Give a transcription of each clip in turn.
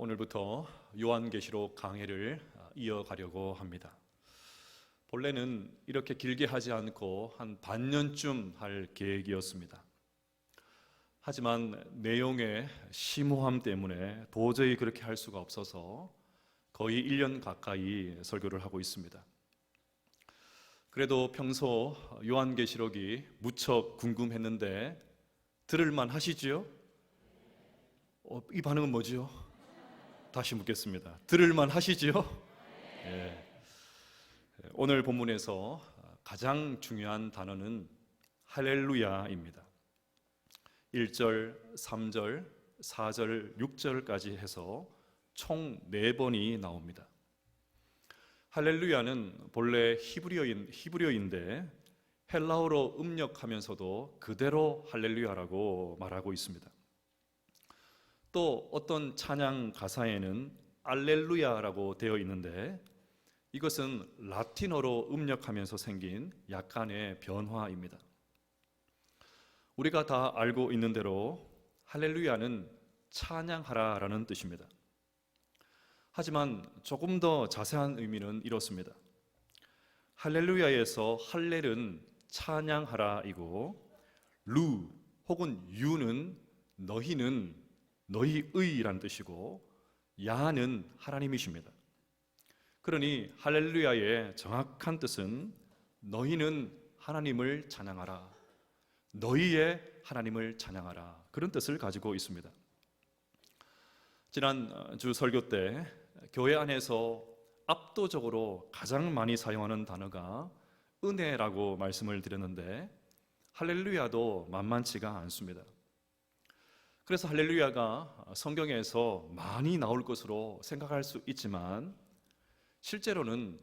오늘부터 요한계시록 강해를 이어가려고 합니다. 본래는 이렇게 길게 하지 않고 한 반년쯤 할 계획이었습니다. 하지만 내용의 심오함 때문에 도저히 그렇게 할 수가 없어서 거의 1년 가까이 설교를 하고 있습니다. 그래도 평소 요한계시록이 무척 궁금했는데 들을만 하시지요? 이 반응은 뭐지요? 다시 묻겠습니다. 들을만 하시지요? 네. 오늘 본문에서 가장 중요한 단어는 할렐루야입니다. 1절, 3절, 4절, 6절까지 해서 총 4번이 나옵니다. 할렐루야는 본래 히브리어인데 헬라어로 음력하면서도 그대로 할렐루야라고 말하고 있습니다. 또 어떤 찬양 가사에는 알렐루야라고 되어 있는데 이것은 라틴어로 음력하면서 생긴 약간의 변화입니다. 우리가 다 알고 있는 대로 할렐루야는 찬양하라라는 뜻입니다. 하지만 조금 더 자세한 의미는 이렇습니다. 할렐루야에서 할렐은 찬양하라이고 루 혹은 유는 너희는 너희의란 뜻이고 야는 하나님이십니다. 그러니 할렐루야의 정확한 뜻은 너희는 하나님을 찬양하라, 너희의 하나님을 찬양하라, 그런 뜻을 가지고 있습니다. 지난주 설교 때 교회 안에서 압도적으로 가장 많이 사용하는 단어가 은혜라고 말씀을 드렸는데 할렐루야도 만만치가 않습니다. 그래서 할렐루야가 성경에서 많이 나올 것으로 생각할 수 있지만 실제로는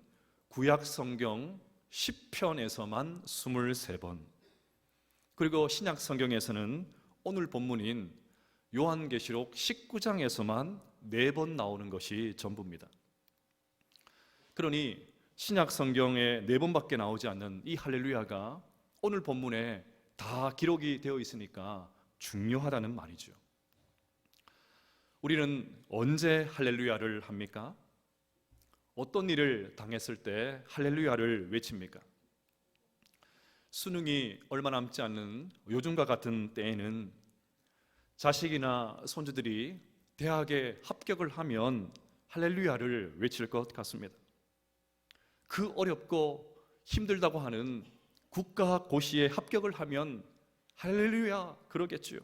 구약 성경 10편에서만 23번, 그리고 신약 성경에서는 오늘 본문인 요한계시록 19장에서만 4번 나오는 것이 전부입니다. 그러니 신약 성경에 4번밖에 나오지 않는 이 할렐루야가 오늘 본문에 다 기록이 되어 있으니까 중요하다는 말이죠. 우리는 언제 할렐루야를 합니까? 어떤 일을 당했을 때 할렐루야를 외칩니까? 수능이 얼마 남지 않는 요즘과 같은 때에는 자식이나 손주들이 대학에 합격을 하면 할렐루야를 외칠 것 같습니다. 그 어렵고 힘들다고 하는 국가고시에 합격을 하면 할렐루야 그러겠지요.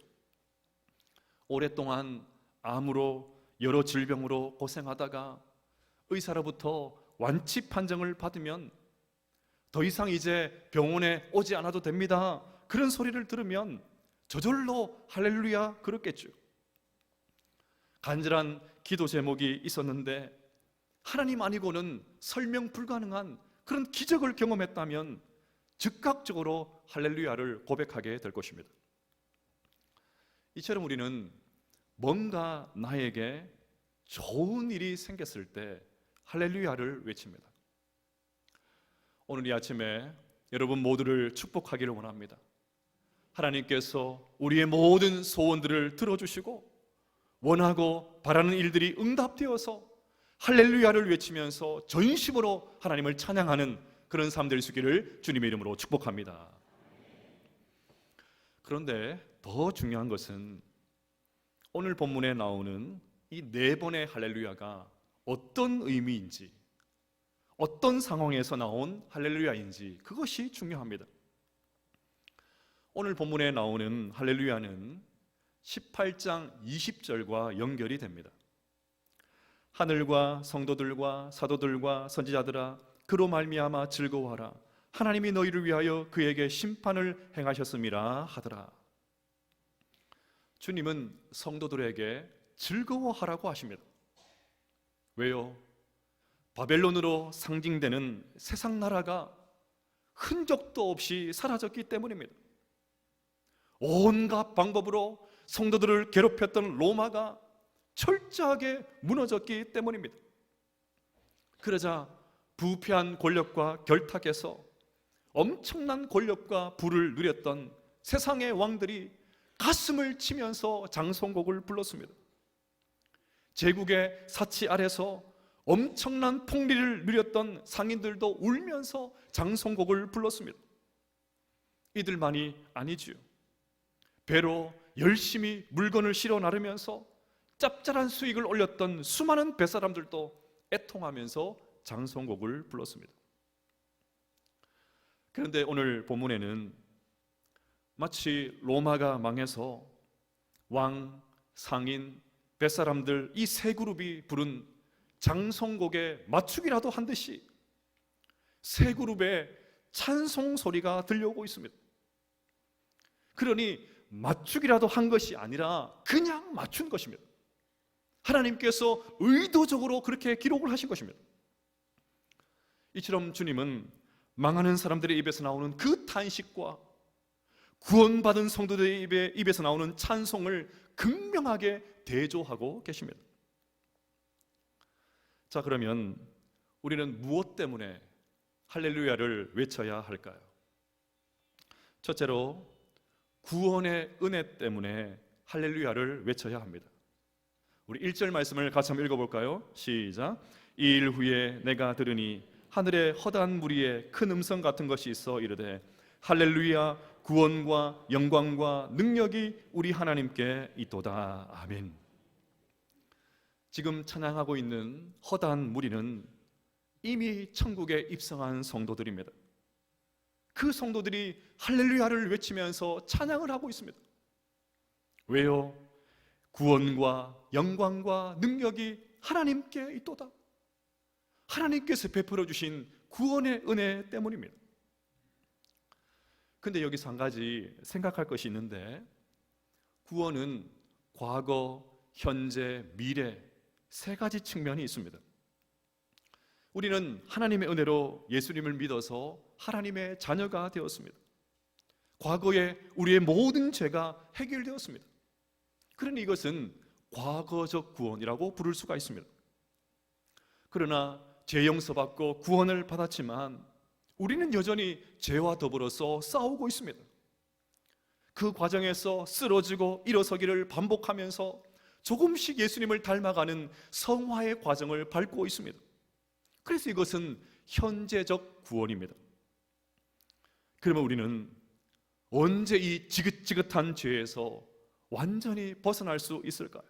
오랫동안 암으로 여러 질병으로 고생하다가 의사로부터 완치 판정을 받으면 더 이상 이제 병원에 오지 않아도 됩니다, 그런 소리를 들으면 저절로 할렐루야 그렇겠죠. 간절한 기도 제목이 있었는데 하나님 아니고는 설명 불가능한 그런 기적을 경험했다면 즉각적으로 할렐루야를 고백하게 될 것입니다. 이처럼 우리는 뭔가 나에게 좋은 일이 생겼을 때 할렐루야를 외칩니다. 오늘 이 아침에 여러분 모두를 축복하기를 원합니다. 하나님께서 우리의 모든 소원들을 들어주시고 원하고 바라는 일들이 응답되어서 할렐루야를 외치면서 전심으로 하나님을 찬양하는 그런 삶 될 수 있기를 주님의 이름으로 축복합니다. 그런데 더 중요한 것은 오늘 본문에 나오는 이 4번의 할렐루야가 어떤 의미인지, 어떤 상황에서 나온 할렐루야인지, 그것이 중요합니다. 오늘 본문에 나오는 할렐루야는 18장 20절과 연결이 됩니다. 하늘과 성도들과 사도들과 선지자들아 그로 말미암아 즐거워하라, 하나님이 너희를 위하여 그에게 심판을 행하셨음이라 하더라. 주님은 성도들에게 즐거워하라고 하십니다. 왜요? 바벨론으로 상징되는 세상 나라가 흔적도 없이 사라졌기 때문입니다. 온갖 방법으로 성도들을 괴롭혔던 로마가 철저하게 무너졌기 때문입니다. 그러자 부패한 권력과 결탁해서 엄청난 권력과 부를 누렸던 세상의 왕들이 가슴을 치면서 장송곡을 불렀습니다. 제국의 사치 아래서 엄청난 폭리를 누렸던 상인들도 울면서 장송곡을 불렀습니다. 이들만이 아니지요. 배로 열심히 물건을 실어 나르면서 짭짤한 수익을 올렸던 수많은 뱃사람들도 애통하면서 장송곡을 불렀습니다. 그런데 오늘 본문에는 마치 로마가 망해서 왕, 상인, 뱃사람들 이 세 그룹이 부른 장송곡의 맞추기라도 한 듯이 세 그룹의 찬송 소리가 들려오고 있습니다. 그러니 맞추기라도 한 것이 아니라 그냥 맞춘 것입니다. 하나님께서 의도적으로 그렇게 기록을 하신 것입니다. 이처럼 주님은 망하는 사람들의 입에서 나오는 그 탄식과 구원받은 성도들의 입에서 나오는 찬송을 극명하게 대조하고 계십니다. 자, 그러면 우리는 무엇 때문에 할렐루야를 외쳐야 할까요? 첫째로 구원의 은혜 때문에 할렐루야를 외쳐야 합니다. 우리 1절 말씀을 같이 한번 읽어볼까요? 시작. 이 일 후에 내가 들으니 하늘에 허다한 무리에 큰 음성 같은 것이 있어 이르되 할렐루야, 구원과 영광과 능력이 우리 하나님께 있도다. 아멘. 지금 찬양하고 있는 허다한 무리는 이미 천국에 입성한 성도들입니다. 그 성도들이 할렐루야를 외치면서 찬양을 하고 있습니다. 왜요? 구원과 영광과 능력이 하나님께 있도다. 하나님께서 베풀어 주신 구원의 은혜 때문입니다. 근데 여기서 한 가지 생각할 것이 있는데, 구원은 과거, 현재, 미래 세 가지 측면이 있습니다. 우리는 하나님의 은혜로 예수님을 믿어서 하나님의 자녀가 되었습니다. 과거에 우리의 모든 죄가 해결되었습니다. 그러니 이것은 과거적 구원이라고 부를 수가 있습니다. 그러나 죄 용서받고 구원을 받았지만 우리는 여전히 죄와 더불어서 싸우고 있습니다. 그 과정에서 쓰러지고 일어서기를 반복하면서 조금씩 예수님을 닮아가는 성화의 과정을 밟고 있습니다. 그래서 이것은 현재적 구원입니다. 그러면 우리는 언제 이 지긋지긋한 죄에서 완전히 벗어날 수 있을까요?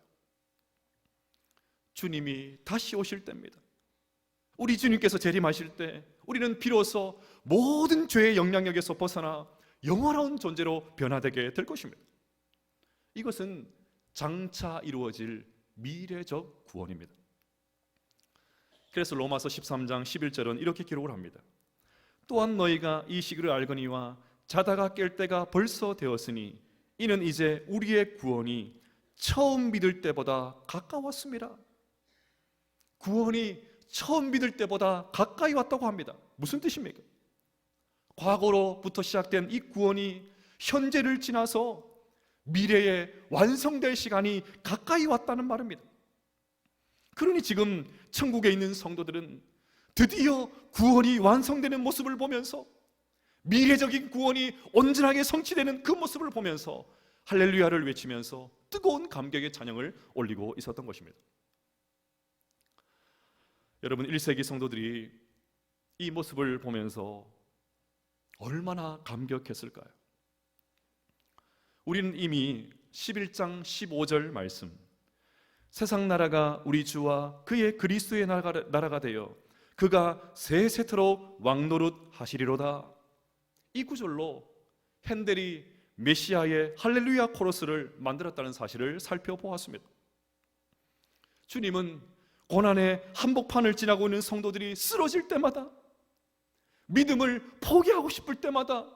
주님이 다시 오실 때입니다. 우리 주님께서 재림하실 때 우리는 비로소 모든 죄의 영향력에서 벗어나 영원한 존재로 변화되게 될 것입니다. 이것은 장차 이루어질 미래적 구원입니다. 그래서 로마서 13장 11절은 이렇게 기록을 합니다. 또한 너희가 이 시기를 알거니와 자다가 깰 때가 벌써 되었으니 이는 이제 우리의 구원이 처음 믿을 때보다 가까웠습니다. 구원이 처음 믿을 때보다 가까이 왔다고 합니다. 무슨 뜻입니까? 과거로부터 시작된 이 구원이 현재를 지나서 미래에 완성될 시간이 가까이 왔다는 말입니다. 그러니 지금 천국에 있는 성도들은 드디어 구원이 완성되는 모습을 보면서, 미래적인 구원이 온전하게 성취되는 그 모습을 보면서 할렐루야를 외치면서 뜨거운 감격의 찬양을 올리고 있었던 것입니다. 여러분, 1세기 성도들이 이 모습을 보면서 얼마나 감격했을까요? 우리는 이미 11장 15절 말씀, 세상 나라가 우리 주와 그의 그리스도의 나라가 되어 그가 세세토록 왕노릇 하시리로다, 이 구절로 핸델이 메시아의 할렐루야 코러스를 만들었다는 사실을 살펴보았습니다. 주님은 고난의 한복판을 지나고 있는 성도들이 쓰러질 때마다, 믿음을 포기하고 싶을 때마다,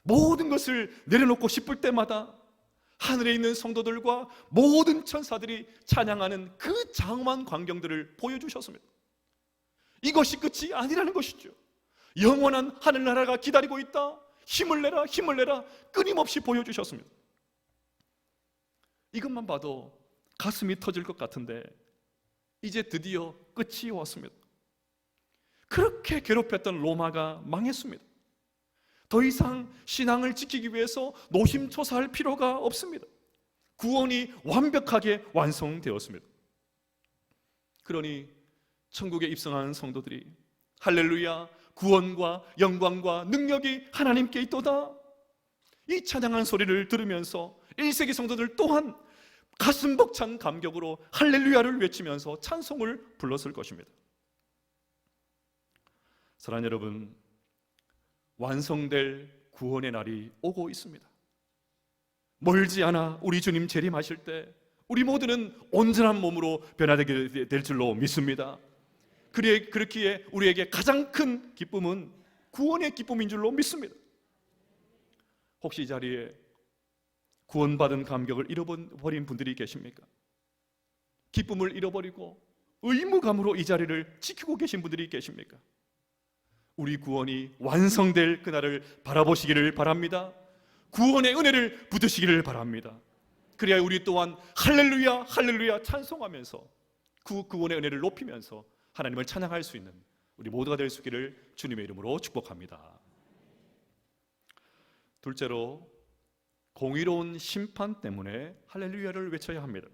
모든 것을 내려놓고 싶을 때마다 하늘에 있는 성도들과 모든 천사들이 찬양하는 그 장엄한 광경들을 보여주셨습니다. 이것이 끝이 아니라는 것이죠. 영원한 하늘나라가 기다리고 있다, 힘을 내라, 힘을 내라, 끊임없이 보여주셨습니다. 이것만 봐도 가슴이 터질 것 같은데 이제 드디어 끝이 왔습니다. 그렇게 괴롭혔던 로마가 망했습니다. 더 이상 신앙을 지키기 위해서 노심초사할 필요가 없습니다. 구원이 완벽하게 완성되었습니다. 그러니 천국에 입성하는 성도들이 할렐루야, 구원과 영광과 능력이 하나님께 있도다, 이 찬양한 소리를 들으면서 1세기 성도들 또한 가슴 벅찬 감격으로 할렐루야를 외치면서 찬송을 불렀을 것입니다. 사랑하는 여러분, 완성될 구원의 날이 오고 있습니다. 멀지 않아 우리 주님 재림하실 때 우리 모두는 온전한 몸으로 변화되게 될 줄로 믿습니다. 그렇기에 우리에게 가장 큰 기쁨은 구원의 기쁨인 줄로 믿습니다. 혹시 이 자리에 구원받은 감격을 잃어버린 분들이 계십니까? 기쁨을 잃어버리고 의무감으로 이 자리를 지키고 계신 분들이 계십니까? 우리 구원이 완성될 그날을 바라보시기를 바랍니다. 구원의 은혜를 붙으시기를 바랍니다. 그래야 우리 또한 할렐루야 할렐루야 찬송하면서 그 구원의 은혜를 높이면서 하나님을 찬양할 수 있는 우리 모두가 될 수 있기를 주님의 이름으로 축복합니다. 둘째로, 공의로운 심판 때문에 할렐루야를 외쳐야 합니다.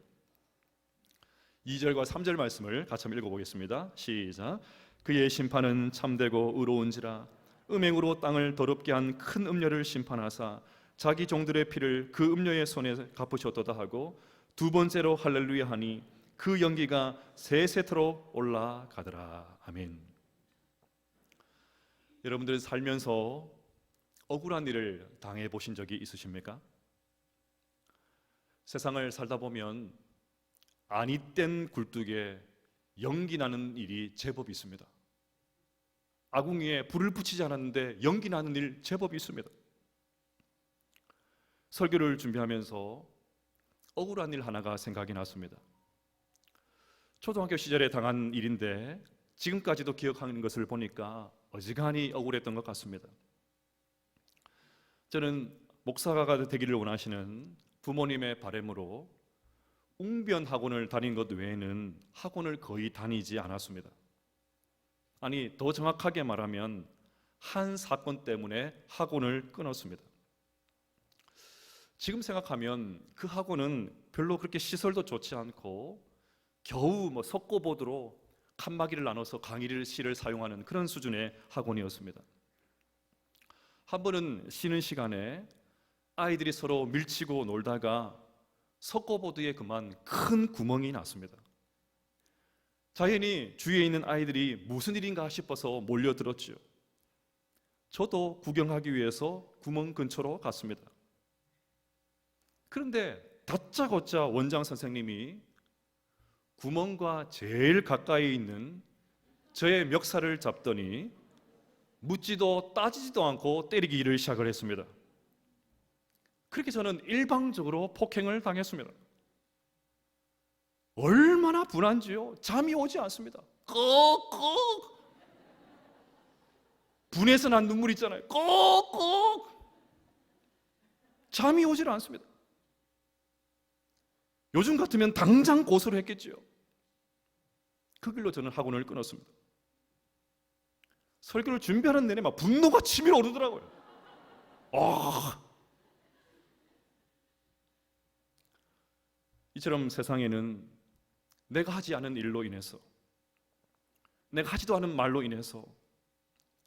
2절과 3절 말씀을 같이 한번 읽어보겠습니다. 시작. 그의 심판은 참되고 의로운지라 음행으로 땅을 더럽게 한 큰 음녀를 심판하사 자기 종들의 피를 그 음녀의 손에 갚으셨도다 하고 두 번째로 할렐루야 하니 그 연기가 세세토록 올라가더라. 아멘. 여러분들 살면서 억울한 일을 당해 보신 적이 있으십니까? 세상을 살다 보면 아니땐 굴뚝에 연기 나는 일이 제법 있습니다. 아궁이에 불을 붙이지 않았는데 연기 나는 일 제법 있습니다. 설교를 준비하면서 억울한 일 하나가 생각이 났습니다. 초등학교 시절에 당한 일인데 지금까지도 기억하는 것을 보니까 어지간히 억울했던 것 같습니다. 저는 목사가 되기를 원하시는 부모님의 바람으로 웅변 학원을 다닌 것 외에는 학원을 거의 다니지 않았습니다. 아니, 더 정확하게 말하면 한 사건 때문에 학원을 끊었습니다. 지금 생각하면 그 학원은 별로 그렇게 시설도 좋지 않고 겨우 석고보드로 칸막이를 나눠서 강의를 시를 사용하는 그런 수준의 학원이었습니다. 한 번은 쉬는 시간에 아이들이 서로 밀치고 놀다가 석고보드에 그만 큰 구멍이 났습니다. 자연히 주위에 있는 아이들이 무슨 일인가 싶어서 몰려들었죠. 저도 구경하기 위해서 구멍 근처로 갔습니다. 그런데 다짜고짜 원장 선생님이 구멍과 제일 가까이 있는 저의 멱살을 잡더니 묻지도 따지지도 않고 때리기를 시작을 했습니다. 그렇게 저는 일방적으로 폭행을 당했습니다. 얼마나 분한지요? 잠이 오지 않습니다. 꺽꺽 분해서 난 눈물 있잖아요. 꺽꺽 잠이 오질 않습니다. 요즘 같으면 당장 고소를 했겠지요. 그 길로 저는 학원을 끊었습니다. 설교를 준비하는 내내 막 분노가 치밀어 오르더라고요. 이처럼 세상에는 내가 하지 않은 일로 인해서, 내가 하지도 않은 말로 인해서,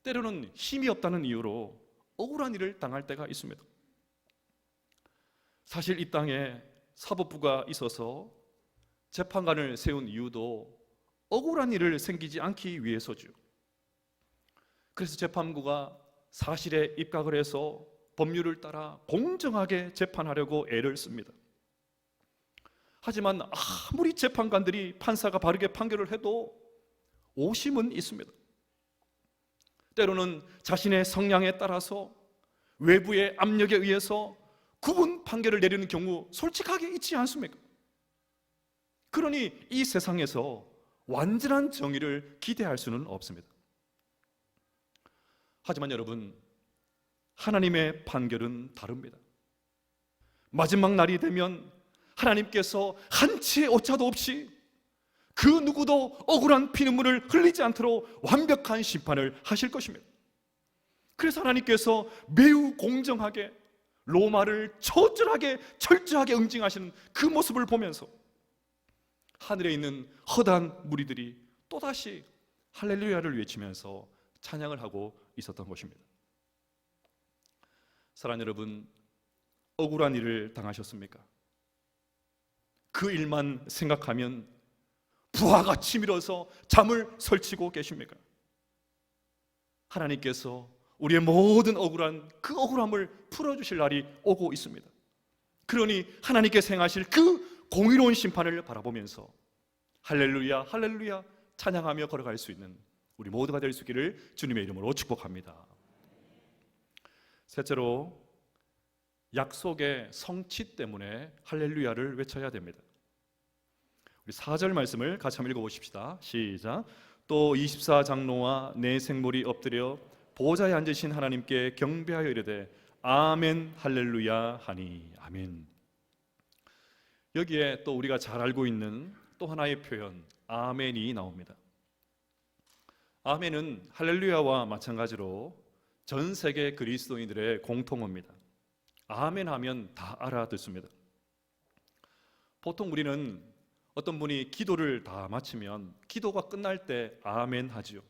때로는 힘이 없다는 이유로 억울한 일을 당할 때가 있습니다. 사실 이 땅에 사법부가 있어서 재판관을 세운 이유도 억울한 일을 생기지 않기 위해서죠. 그래서 재판부가 사실에 입각을 해서 법률을 따라 공정하게 재판하려고 애를 씁니다. 하지만 아무리 재판관들이 판사가 바르게 판결을 해도 오심은 있습니다. 때로는 자신의 성향에 따라서 외부의 압력에 의해서 구분 판결을 내리는 경우 솔직하게 있지 않습니까? 그러니 이 세상에서 완전한 정의를 기대할 수는 없습니다. 하지만 여러분, 하나님의 판결은 다릅니다. 마지막 날이 되면 하나님께서 한 치의 오차도 없이 그 누구도 억울한 피눈물을 흘리지 않도록 완벽한 심판을 하실 것입니다. 그래서 하나님께서 매우 공정하게 로마를 철저하게 응징하시는 그 모습을 보면서 하늘에 있는 허다한 무리들이 또다시 할렐루야를 외치면서 찬양을 하고 있었던 것입니다. 사랑하는 여러분, 억울한 일을 당하셨습니까? 그 일만 생각하면 부하가 치밀어서 잠을 설치고 계십니까? 하나님께서 우리의 모든 억울한 그 억울함을 풀어주실 날이 오고 있습니다. 그러니 하나님께서 행하실 그 공의로운 심판을 바라보면서 할렐루야 할렐루야 찬양하며 걸어갈 수 있는 우리 모두가 될 수 있기를 주님의 이름으로 축복합니다. 셋째로, 약속의 성취 때문에 할렐루야를 외쳐야 됩니다. 우리 4절 말씀을 같이 한번 읽어보십시다. 시작. 또 24장로와 네 생물이 엎드려 보좌에 앉으신 하나님께 경배하여 이르되 아멘 할렐루야 하니. 아멘. 여기에 또 우리가 잘 알고 있는 또 하나의 표현 아멘이 나옵니다. 아멘은 할렐루야와 마찬가지로 전 세계 그리스도인들의 공통어입니다. 아멘 하면 다 알아듣습니다. 보통 우리는 어떤 분이 기도를 다 마치면 기도가 끝날 때 아멘 하지요.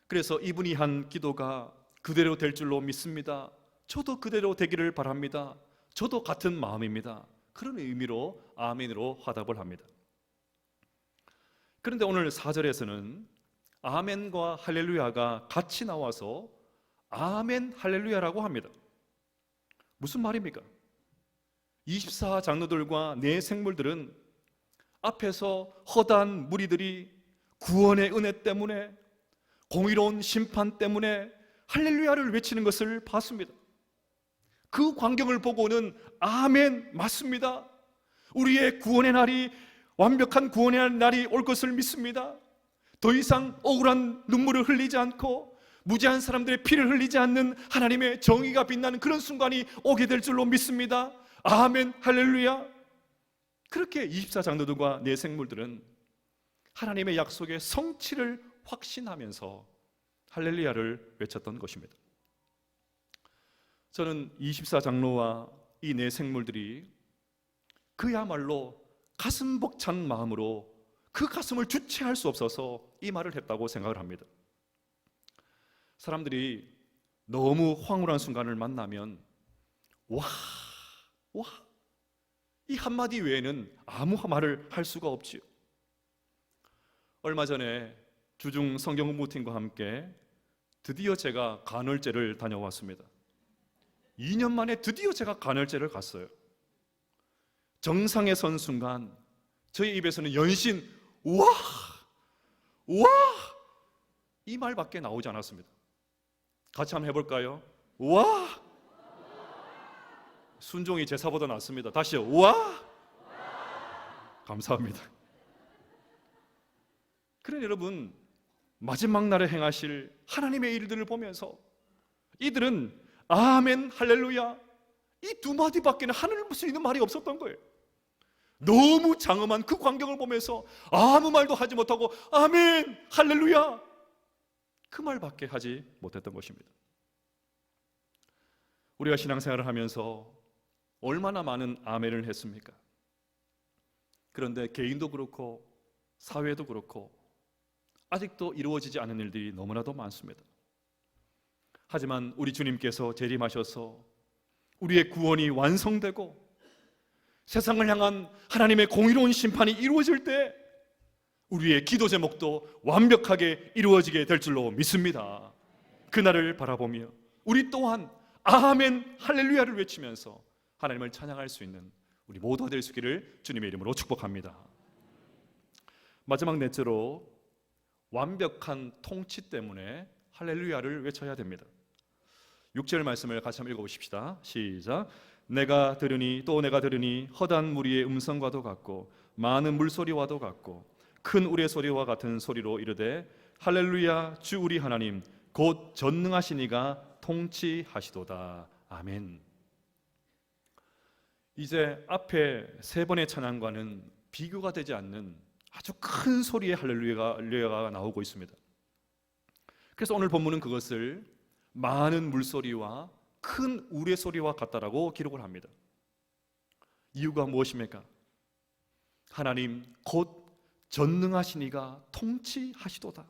그래서 이분이 한 기도가 그대로 될 줄로 믿습니다. 저도 그대로 되기를 바랍니다. 저도 같은 마음입니다. 그런 의미로 아멘으로 화답을 합니다. 그런데 오늘 4절에서는 아멘과 할렐루야가 같이 나와서 아멘 할렐루야라고 합니다. 무슨 말입니까? 24장로들과 네 생물들은 앞에서 허다한 무리들이 구원의 은혜 때문에 공의로운 심판 때문에 할렐루야를 외치는 것을 봤습니다. 그 광경을 보고는 아멘 맞습니다. 우리의 구원의 날이 완벽한 구원의 날이 올 것을 믿습니다. 더 이상 억울한 눈물을 흘리지 않고 무지한 사람들의 피를 흘리지 않는 하나님의 정의가 빛나는 그런 순간이 오게 될 줄로 믿습니다. 아멘 할렐루야. 그렇게 24장로들과 네 생물들은 하나님의 약속의 성취를 확신하면서 할렐루야를 외쳤던 것입니다. 저는 24장로와 이 네 생물들이 그야말로 가슴 벅찬 마음으로 그 가슴을 주체할 수 없어서 이 말을 했다고 생각을 합니다. 사람들이 너무 황홀한 순간을 만나면 와 이 한마디 외에는 아무 말을 할 수가 없지요. 얼마 전에 주중 성경 공부팀과 함께 드디어 제가 간헐제를 다녀왔습니다. 2년 만에 드디어 제가 간헐제를 갔어요. 정상에 선 순간 저희 입에서는 연신 와 이 말밖에 나오지 않았습니다. 같이 한번 해볼까요? 와! 순종이 제사보다 낫습니다. 다시요. 와! 감사합니다. 그런 여러분, 마지막 날에 행하실 하나님의 일들을 보면서 이들은 아멘 할렐루야 이 두 마디밖에는 하늘 수 있는 말이 없었던 거예요. 너무 장엄한 그 광경을 보면서 아무 말도 하지 못하고 아멘 할렐루야 그 말밖에 하지 못했던 것입니다. 우리가 신앙생활을 하면서 얼마나 많은 아멘을 했습니까? 그런데 개인도 그렇고 사회도 그렇고 아직도 이루어지지 않은 일들이 너무나도 많습니다. 하지만 우리 주님께서 재림하셔서 우리의 구원이 완성되고 세상을 향한 하나님의 공의로운 심판이 이루어질 때 우리의 기도 제목도 완벽하게 이루어지게 될 줄로 믿습니다. 그날을 바라보며 우리 또한 아멘 할렐루야를 외치면서 하나님을 찬양할 수 있는 우리 모두가 될 수 있기를 주님의 이름으로 축복합니다. 마지막 넷째로 완벽한 통치 때문에 할렐루야를 외쳐야 됩니다. 6절 말씀을 같이 한번 읽어보십시다. 시작. 내가 들으니 또 내가 들으니 허다한 무리의 음성과도 같고 많은 물소리와도 같고 큰 우레소리와 같은 소리로 이르되 할렐루야 주 우리 하나님 곧 전능하신 이가 통치하시도다. 아멘. 이제 앞에 세 번의 찬양과는 비교가 되지 않는 아주 큰 소리의 할렐루야가 나오고 있습니다. 그래서 오늘 본문은 그것을 많은 물소리와 큰 우레소리와 같다라고 기록을 합니다. 이유가 무엇입니까? 하나님 곧 전능하신 이가 통치하시도다.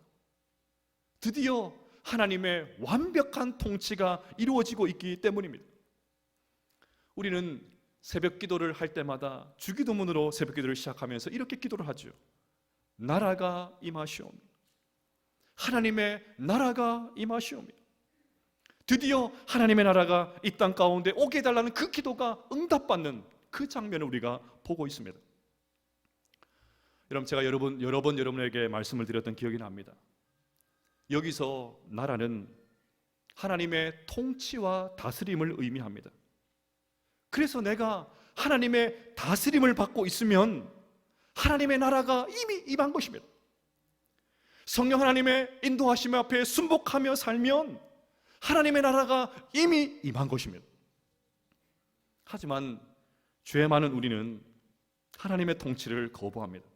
드디어 하나님의 완벽한 통치가 이루어지고 있기 때문입니다. 우리는 새벽 기도를 할 때마다 주기도문으로 새벽 기도를 시작하면서 이렇게 기도를 하죠. 나라가 임하시오며, 하나님의 나라가 임하시오며. 드디어 하나님의 나라가 이 땅 가운데 오게 해달라는 그 기도가 응답받는 그 장면을 우리가 보고 있습니다. 여러분, 제가 여러 번 여러분에게 말씀을 드렸던 기억이 납니다. 여기서 나라는 하나님의 통치와 다스림을 의미합니다. 그래서 내가 하나님의 다스림을 받고 있으면 하나님의 나라가 이미 임한 것입니다. 성령 하나님의 인도하심 앞에 순복하며 살면 하나님의 나라가 이미 임한 것입니다. 하지만 죄 많은 우리는 하나님의 통치를 거부합니다.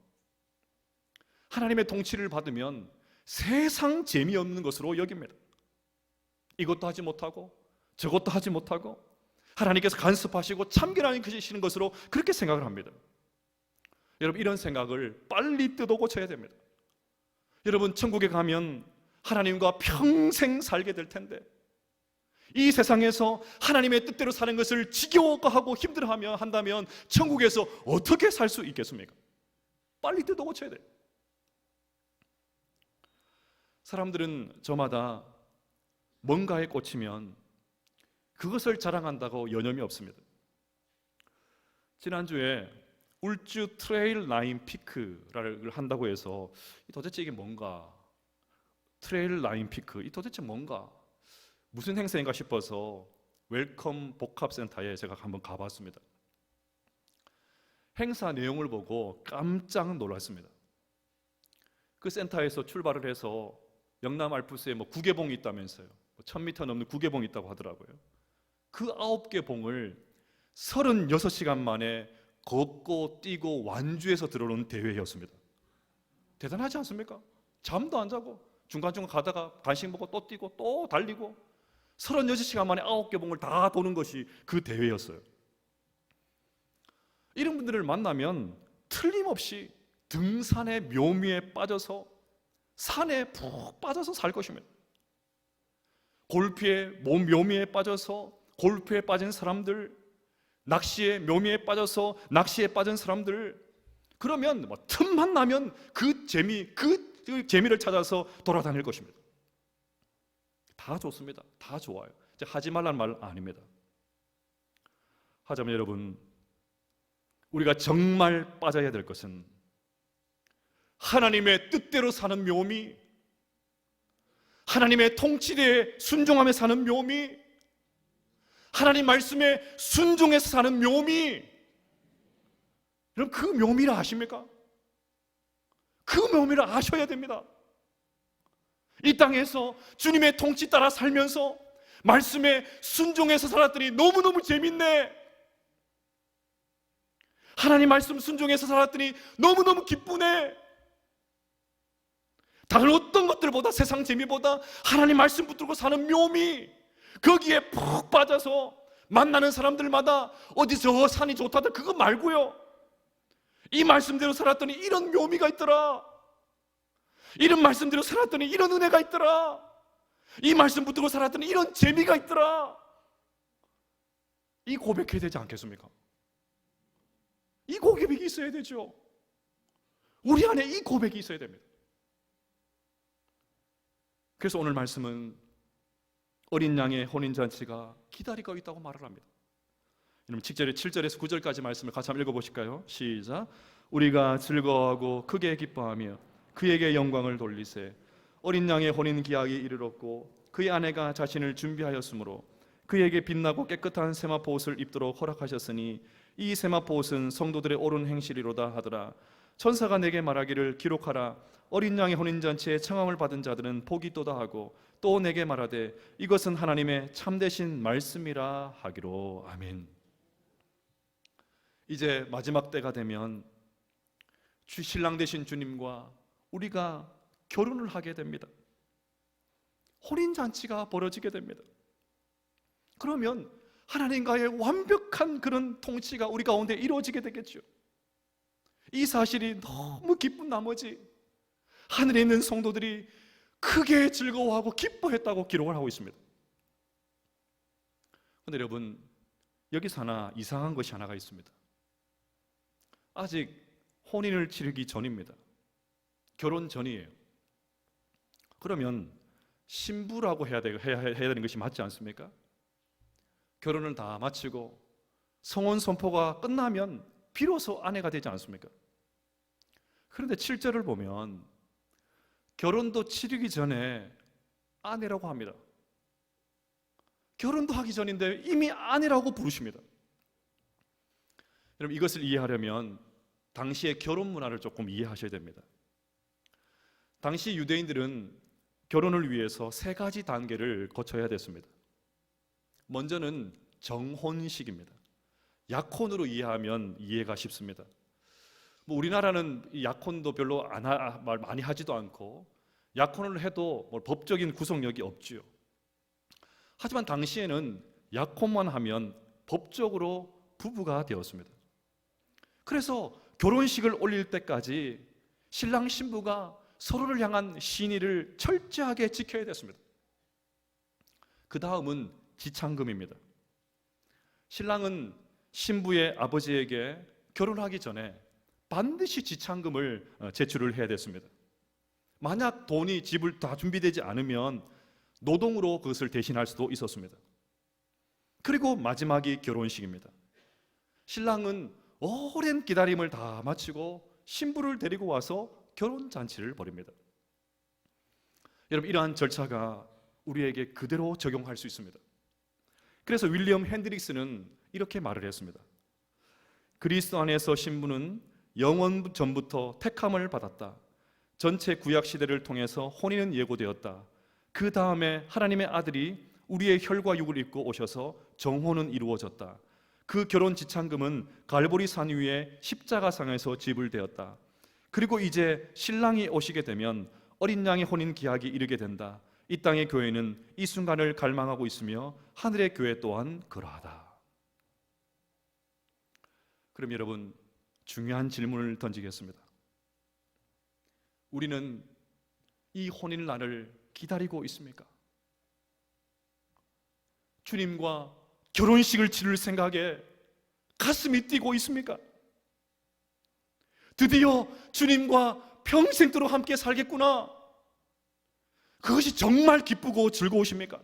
하나님의 통치를 받으면 세상 재미없는 것으로 여깁니다. 이것도 하지 못하고 저것도 하지 못하고 하나님께서 간섭하시고 참견하시는 것으로 그렇게 생각을 합니다. 여러분, 이런 생각을 빨리 뜯어 고쳐야 됩니다. 여러분, 천국에 가면 하나님과 평생 살게 될 텐데 이 세상에서 하나님의 뜻대로 사는 것을 지겨워하고 힘들어하며 한다면 천국에서 어떻게 살 수 있겠습니까? 빨리 뜯어 고쳐야 돼요. 사람들은 저마다 뭔가에 꽂히면 그것을 자랑한다고 여념이 없습니다. 지난주에 울주 트레일 라인 피크를 한다고 해서 도대체 이게 뭔가, 트레일 라인 피크, 이 도대체 뭔가, 무슨 행사인가 싶어서 웰컴 복합센터에 제가 한번 가봤습니다. 행사 내용을 보고 깜짝 놀랐습니다. 그 센터에서 출발을 해서 영남 알프스에 구계봉이 있다면서요. 1000m 넘는 구계봉이 있다고 하더라고요. 그 9개 봉을 36시간 만에 걷고 뛰고 완주해서 들어오는 대회였습니다. 대단하지 않습니까? 잠도 안 자고 중간중간 가다가 간식 먹고 또 뛰고 또 달리고 36시간 만에 9개 봉을 다 도는 것이 그 대회였어요. 이런 분들을 만나면 틀림없이 등산의 묘미에 빠져서 산에 푹 빠져서 살 것입니다. 골프의 묘미에 빠져서 골프에 빠진 사람들, 낚시의 묘미에 빠져서 낚시에 빠진 사람들, 그러면 틈만 나면 그 재미를 찾아서 돌아다닐 것입니다. 다 좋습니다. 다 좋아요. 하지 말라는 말 아닙니다. 하지만 여러분, 우리가 정말 빠져야 될 것은 하나님의 뜻대로 사는 묘미, 하나님의 통치대에 순종하며 사는 묘미, 하나님 말씀에 순종해서 사는 묘미. 여러분, 그 묘미를 아십니까? 그 묘미를 아셔야 됩니다. 이 땅에서 주님의 통치 따라 살면서 말씀에 순종해서 살았더니 너무너무 재밌네. 하나님 말씀 순종해서 살았더니 너무너무 기쁘네. 다른 어떤 것들보다, 세상 재미보다 하나님 말씀 붙들고 사는 묘미, 거기에 푹 빠져서 만나는 사람들마다 어디 저 산이 좋다다 그거 말고요, 이 말씀대로 살았더니 이런 묘미가 있더라, 이런 말씀대로 살았더니 이런 은혜가 있더라, 이 말씀 붙들고 살았더니 이런 재미가 있더라, 이 고백해야 되지 않겠습니까? 이 고백이 있어야 되죠. 우리 안에 이 고백이 있어야 됩니다. 그래서 오늘 말씀은 어린 양의 혼인잔치가 기다리고 있다고 말을 합니다. 여러분, 7절에서 9절까지 말씀을 같이 한번 읽어보실까요? 시작. 우리가 즐거워하고 크게 기뻐하며 그에게 영광을 돌리세. 어린 양의 혼인 기약이 이르렀고 그의 아내가 자신을 준비하였으므로 그에게 빛나고 깨끗한 세마포 옷을 입도록 허락하셨으니 이 세마포 옷은 성도들의 옳은 행실이로다 하더라. 천사가 내게 말하기를 기록하라. 어린 양의 혼인잔치에 청함을 받은 자들은 복이 있도다 하고 또 내게 말하되 이것은 하나님의 참되신 말씀이라 하기로. 아멘. 이제 마지막 때가 되면 신랑 되신 주님과 우리가 결혼을 하게 됩니다. 혼인잔치가 벌어지게 됩니다. 그러면 하나님과의 완벽한 그런 통치가 우리 가운데 이루어지게 되겠죠. 이 사실이 너무 기쁜 나머지 하늘에 있는 성도들이 크게 즐거워하고 기뻐했다고 기록을 하고 있습니다. 그런데 여러분, 여기서 하나 이상한 것이 하나가 있습니다. 아직 혼인을 치르기 전입니다. 결혼 전이에요. 그러면 신부라고 해야 되는 것이 맞지 않습니까? 결혼을 다 마치고 성혼 선포가 끝나면 비로소 아내가 되지 않습니까? 그런데 7절을 보면 결혼도 치르기 전에 아내라고 합니다. 결혼도 하기 전인데 이미 아내라고 부르십니다. 여러분, 이것을 이해하려면 당시의 결혼 문화를 조금 이해하셔야 됩니다. 당시 유대인들은 결혼을 위해서 3가지 단계를 거쳐야 됐습니다. 먼저는 정혼식입니다. 약혼으로 이해하면 이해가 쉽습니다. 우리나라는 약혼도 별로 많이 하지도 않고 약혼을 해도 법적인 구속력이 없지요. 하지만 당시에는 약혼만 하면 법적으로 부부가 되었습니다. 그래서 결혼식을 올릴 때까지 신랑 신부가 서로를 향한 신의를 철저하게 지켜야 됐습니다. 그 다음은 지창금입니다. 신랑은 신부의 아버지에게 결혼하기 전에 반드시 지창금을 제출을 해야 됐습니다. 만약 돈이 집을 다 준비되지 않으면 노동으로 그것을 대신할 수도 있었습니다. 그리고 마지막이 결혼식입니다. 신랑은 오랜 기다림을 다 마치고 신부를 데리고 와서 결혼잔치를 벌입니다. 여러분, 이러한 절차가 우리에게 그대로 적용할 수 있습니다. 그래서 윌리엄 핸드릭스는 이렇게 말을 했습니다. 그리스도 안에서 신부는 영원 전부터 택함을 받았다. 전체 구약 시대를 통해서 혼인은 예고되었다. 그 다음에 하나님의 아들이 우리의 혈과 육을 입고 오셔서 정혼은 이루어졌다. 그 결혼 지창금은 갈보리 산 위에 십자가상에서 지불되었다. 그리고 이제 신랑이 오시게 되면 어린 양의 혼인 기약이 이르게 된다. 이 땅의 교회는 이 순간을 갈망하고 있으며 하늘의 교회 또한 그러하다. 그럼 여러분, 중요한 질문을 던지겠습니다. 우리는 이 혼인날을 기다리고 있습니까? 주님과 결혼식을 치를 생각에 가슴이 뛰고 있습니까? 드디어 주님과 평생도록 함께 살겠구나. 그것이 정말 기쁘고 즐거우십니까?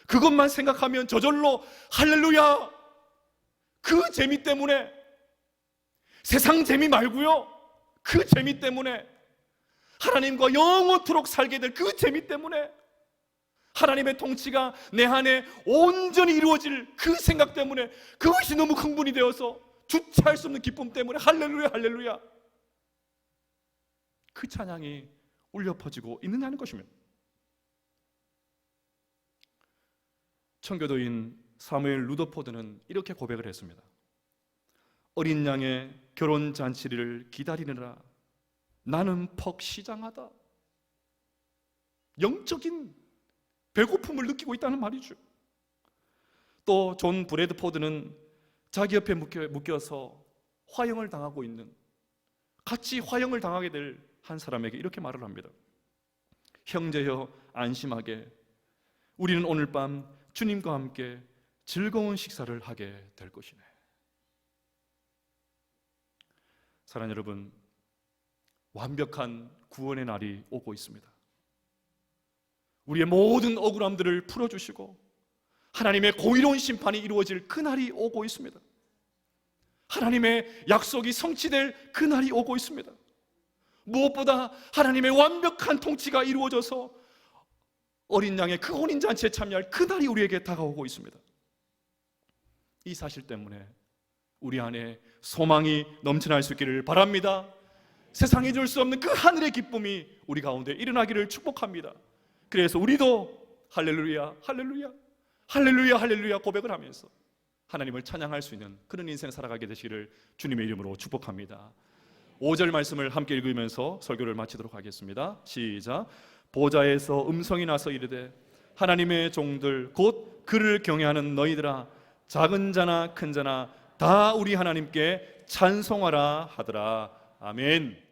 그것만 생각하면 저절로 할렐루야, 그 재미 때문에, 세상 재미 말고요, 그 재미 때문에, 하나님과 영원토록 살게 될 그 재미 때문에, 하나님의 통치가 내 안에 온전히 이루어질 그 생각 때문에, 그것이 너무 흥분이 되어서 주체할 수 없는 기쁨 때문에 할렐루야 할렐루야, 그 찬양이 울려 퍼지고 있느냐는 것입니다. 청교도인 사무엘 루더포드는 이렇게 고백을 했습니다. 어린 양의 결혼 잔치를 기다리느라 나는 퍽 시장하다. 영적인 배고픔을 느끼고 있다는 말이죠. 또 존 브래드포드는 자기 옆에 묶여서 화형을 당하고 있는, 같이 화형을 당하게 될 한 사람에게 이렇게 말을 합니다. 형제여, 안심하게, 우리는 오늘 밤 주님과 함께 즐거운 식사를 하게 될 것이네. 사랑하는 여러분, 완벽한 구원의 날이 오고 있습니다. 우리의 모든 억울함들을 풀어주시고 하나님의 공의로운 심판이 이루어질 그 날이 오고 있습니다. 하나님의 약속이 성취될 그 날이 오고 있습니다. 무엇보다 하나님의 완벽한 통치가 이루어져서 어린 양의 그 혼인잔치에 참여할 그 날이 우리에게 다가오고 있습니다. 이 사실 때문에 우리 안에 소망이 넘쳐날 수 있기를 바랍니다. 세상이 줄 수 없는 그 하늘의 기쁨이 우리 가운데 일어나기를 축복합니다. 그래서 우리도 할렐루야 할렐루야 할렐루야 할렐루야 고백을 하면서 하나님을 찬양할 수 있는 그런 인생 살아가게 되시기를 주님의 이름으로 축복합니다. 5절 말씀을 함께 읽으면서 설교를 마치도록 하겠습니다. 시작. 보좌에서 음성이 나서 이르되 하나님의 종들 곧 그를 경외하는 너희들아, 작은 자나 큰 자나 다 우리 하나님께 찬송하라 하더라. 아멘.